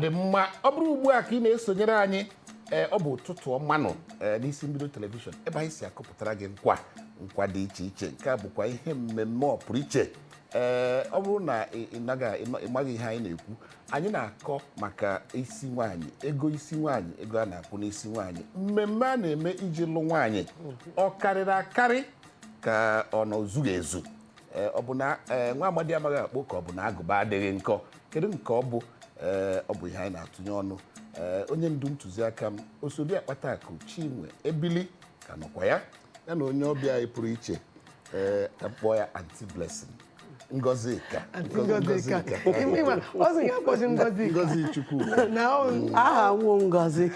dị mma ọ bụrụ ugbu a ka ị na-esonyere anyị ọ bụ ụtụtụ ọmanụ n'isi mbido telivishọn ebe anyị si akọpụtara gị nkwa dị iche iche nke a bụkwa ihe mmemme ọpụrụ iche ọ bụrụ na ị maghị ihe anyị na-ekwu anyị na-akọ maka isi nwaanyị ego a na-akwụ n'isi nwaanyị mmemme a na-eme iji lụ nwaanyị ọ karịrị akarị ka ọ na ozughị ezu ọ bụ na nwa amadi amaghị akpọ ka ọ bụ na agụba adịghị nkọ kedu nke ọ bụ ihe anyị na-atụnye ọnụ onye ndu ntụziaka m Osobi Akpata Akụ Chinwe Ebili ka nọkwa ya na onye ọbịa anyị pụrụ iche akpọ ya Aunty Blessing Ngozika Ngozi Chukwu na aha nwo Ngozi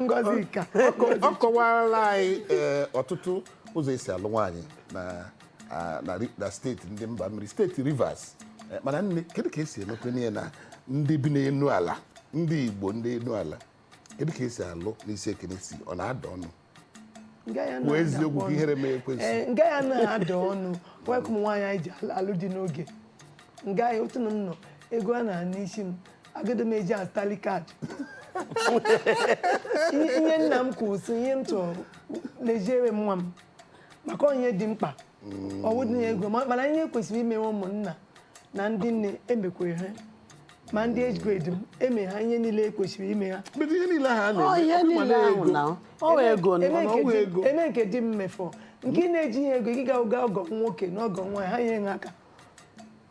Ngozika ọ kọwarala anyị ọtụtụ ụzọ esi alụ nwaanyị na steeti ndị mba mmiri steeti Rivers mana nne kedu ka esi emekwe n'ihe na ndị bi n'elu ala ndị Igbo ndị elu ala kedu ka esi alụ n'isi ekenesi ọ na-ada ọnụ bụ eziokwu ka ihere mee ekwesị nga ya na-ada ọnụ wekụ m nwaanyị anyị ji alụ dị n'oge nga ya otu m nọ ego a na n'isi m agado m eji azụtali kaadị ihe nna m kwuru si ihe m chọrọ na-ejere nwa m maka onye dị mkpa ọwụdị ego mana ihe kwesịrị imewe ụmụnna na ndị nne emekwere ha ma ndị age grade m eme ha ihe niile ekwesịrị ime ha eme nke dị mmefọ nke ị na-eji ihe ego gị ga ọgọ nwoke na ọgọ nwaanyị ha nye ha aka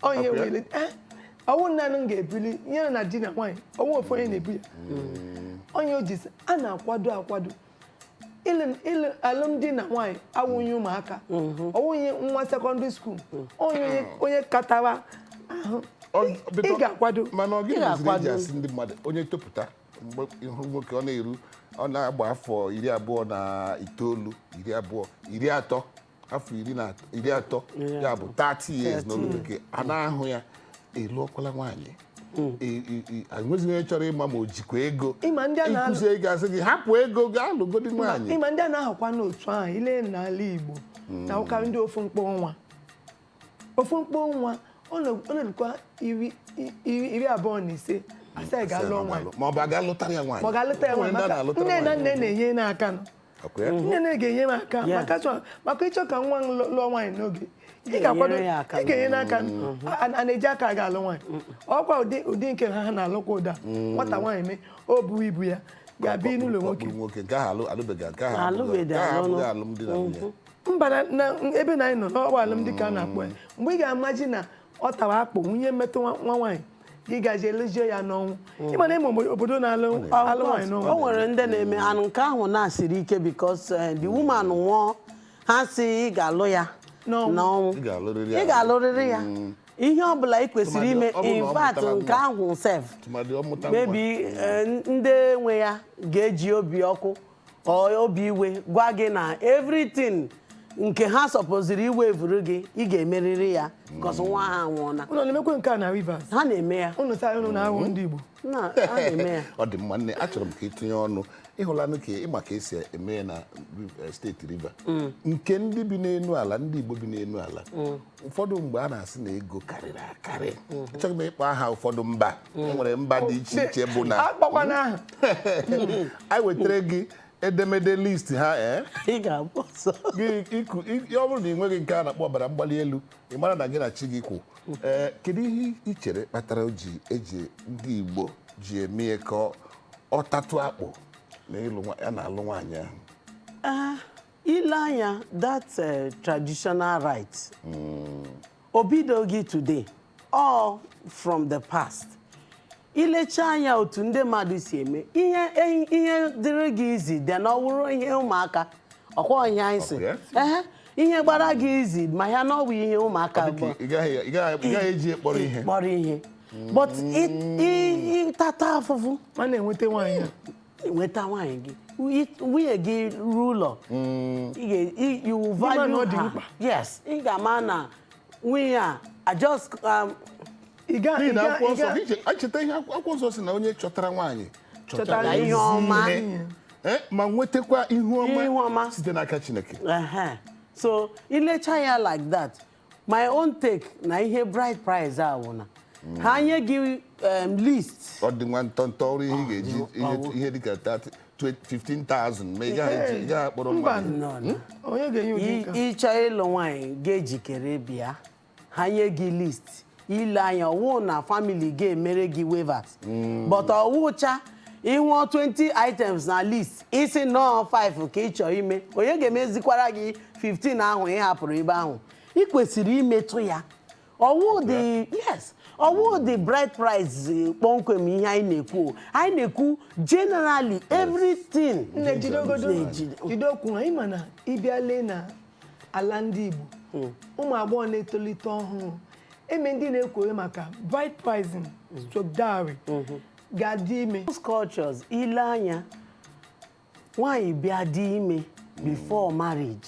onye wele ọwụ nna m ga-ebuli ihe na di na nwaanyị ọnwụ ofu onye na-ebu ya onye ojisi a na-akwado alụmdi na nwaanyị awụnye ụmụaka ọwụnye nwa sekọndịrị skuul onye katara ahụ ị ga-akwado mana ọ gịnị eji asị ndị mmadụ onye topụta mgbe ịhụ nwoke ọ na-agba afọ 29 20 afọ 30 ya bụ 30 years n'olu bekee a na-ahụ ya ịlụọkwala nwaanyị enweghị onye chọrọ ịma ma o jikwa ego ịkụzi ego asị gị hapụ ego gaa lụgodi nwaanyị ịma ndị a na-ahụkwa n'otu ahụ ile n'ala Igbo na ụkarị ndị ofu mkpọ nwa ọ na-erukwa 25 asa ga-alụ nwaanyị ma ọ bụ aga lụtara ya nwaanyị maka nne na nne na-enye n'aka nne na-ga-enye m aka maka ịchọ ka nwa lụọ nwaanyị n'oge ị ga-akwado ị ga-enye n'aka a na-eji aka ga-alụ nwaanyị ọkwa ụdị nke ha na-alụkwa ụda nwata nwaanyị mee o bu ibu ya ga-abịa n'ụlọ nwoke mba na ebe na anyị nọ n'ọgba alụmdi ka a na-akpọ ya mgbe ị ga-amaji na ọ tara akpụ nwunye mmetụ nwa nwaanyị gị gaji elejie ya n'ọnwụ ịma na ịma obodo na-alụ nwaanyị n'ọnwụ o nwere ndị na-eme anụ nke ahụ na-asịrị ike because the woman nwụọ ha si ị ga-alụ ya n'ọnwụ ị ga-alụrịrị ya ihe ọ bụla ị kwesịrị ime in fact nke ahụ sef maybe ndị nwe ya ga-eji obi ọkụ obi iwe gwa gị na everything nke ha sọpoziri iwevuru gị ị ga-emerịrị ya because nwa ha nwụọna ụlọ na-emekwe nke a na Rivers ha na-eme ya ụnụ taa ụnụ na-ahụ ndị Igbo ha na-eme ya ọ dị mma nne achọrọ m ka ịtụnye ọnụ ịhụlanụ ka ịma ka esi eme na steeti Rivers nke ndị bi n'elu ala ndị Igbo bi n'elu ala ụfọdụ mgbe a na-asị na ego karịrị akarị achọghị m ịkpọ aha ụfọdụ mba enwere mba dị iche iche bụ na anyị wetara gị edemede list ha ị ga-abụ ọzọ ọ bụrụ na ị nweghị nke a na-akpọ ọbara mgbali elu ị mara na gị na chi gị kwụ kedu ihe ị chere kpatara eji ndị Igbo ji eme ka ọ tatụ akpụ na ya na-alụ nwaanyị ahụ ile anya that traditional right obidoghị today all from the past ilecha anya otu ndị mmadụ si eme ihe dịrị gị izi dị na ọ bụrụ ihe ụmụaka ọkwa ihe anyị si ihe gbara gị izi ma ya na ọ bụ ihe ụmụaka ị gaghị eji kpọrọ ihe but ịtata afụfụ ma na-enweta nwaanyị nweta nwaanyị gị nwunye gị ruo ụlọ you value her yes ị ga-ama na nwunye a just cheta ihe akwụkwọ nsọ si na onye chọtara nwaanyị chọtara ihe ọma ma nwetakwa ihu ọma site n'aka Chineke so ilecha ya like that my own take na ihe bride price ahụ na ha nye gị list ọ dị nwa ntọntọ ọrụ ihe ị ga-eji ihe dịka 15,000 ma ị gaghị akpọrọ mmadụ onye ga-enye ụdị nke ịchọ ịlụ nwaanyị ga-ejikere bịa ha nye gị list ile anya ọwụ na family ga-emere gị waivers but ọwụcha ịhụọ 20 items na list isi nọọ 5 ka ị chọrọ ime onye ga-emezikwara gị 15 ahụ ị hapụrụ ebe ahụ ị kwesịrị imetụ ya ọwụ the bride price kpọmkwem ihe anyị na-ekwu generally everything jide okwu anyị ma na ịbịa lee na ala ndị Igbo ụmụ agbọghọ na-etolite ọhụrụ eme ndị na-ekwowe maka bride pricing stroke dowry ga-adị ime most cultures ile anya nwaanyị bịa dị ime before marriage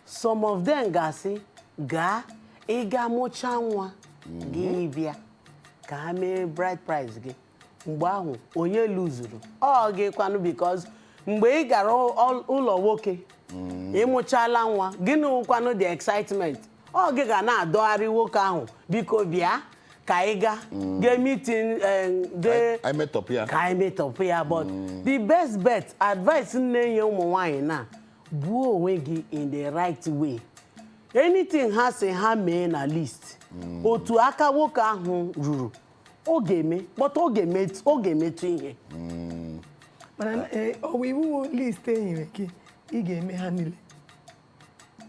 some of them ga-asị gaa ịga mụchaa nwa gị bịa ka ha mee bride price gị mgbe ahụ onye luzuru ọ gị kwanụ because mgbe ị gara ụlọ nwoke ịmụchala nwa gịnị kwanụ the excitement ọ gị ga na-adọgharị nwoke ahụ biko bịa ka ị ga meeting ka anyị metọpụ ya but the best bet advice na-enye ụmụ nwaanyị na buo onwe gị in the right way anything ha si ha mee na list otu aka nwoke ahụ ruru ọ ga-eme but ọ ga-emetụ ihe mana ọwa iwu list enyere gị ị ga-eme ha niile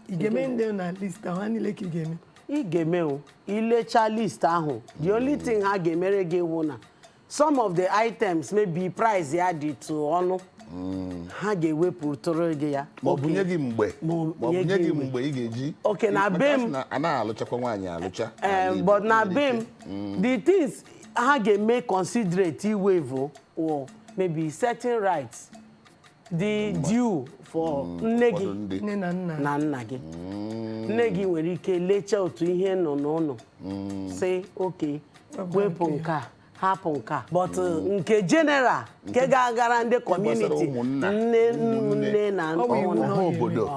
ị ga-eme ndị na list ahụ ha niile ka ị ga-eme ị ga-eme o ilecha list ahụ the only thing ha ga-emere gị hụ na some of the items maybe price ya dị tụ ọnụ ha ga-ewepụtụrụ gị ya ma ọ bụ nye gị mgbe ị ga-eji okay na be m anaghị alụchakwa nwaanyị alụcha but na be m the things ha ga-eme considerate iwave or maybe certain rights the due for nne gị na nna gị nne gị nwere ike lechaa otu ihe nọ n'ụlọ say okay wepụ nke a hapụ nke a but nke general nke ga-agara ndị community nne na ọha obodo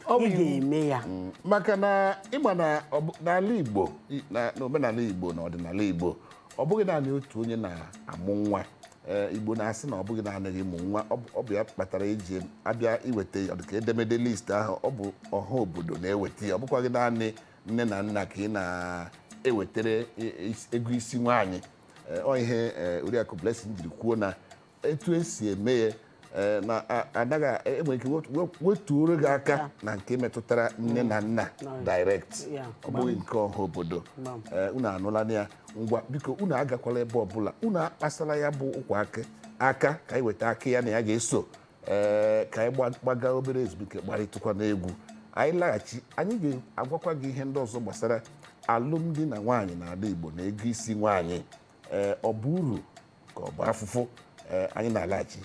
ị ga-eme ya maka na ịma na n'ala Igbo na omenala Igbo na ọdịnala Igbo ọ bụghị naanị otu onye na-amụ nwa Igbo na-asị na ọ bụghị naanị gị mụ nwa ọ bụ ya kpatara eji abịa iweta ọdịka edemede list ahụ ọ bụ ọha obodo na-eweta ya ọ bụkwa gị naanị nne na nna ka ị na-ewetere ego isi nwaanyị ọ ihe Oriakụ Blessing jiri kwuo na etu esi eme ya na anaghị enwere ike wetuoro gị aka na nke metụtara nne na nna direct ọ bụghị nke ọha obodo unu anụla ya ngwa biko unu agakwala ebe ọbụla unu akpasala ya bụ ụkwa aka ka anyị weta aka ya na ya ga-eso ka anyị gbaga obere ezumike gbarịtụkwa n'egwu anyị laghachi anyị ga-agwakwa gị ihe ndị ọzọ gbasara alụmdi na nwaanyị n'ala Igbo na ego isi nwaanyị ọ bụ uru ka ọ bụ afụfụ anyị na-alaghachi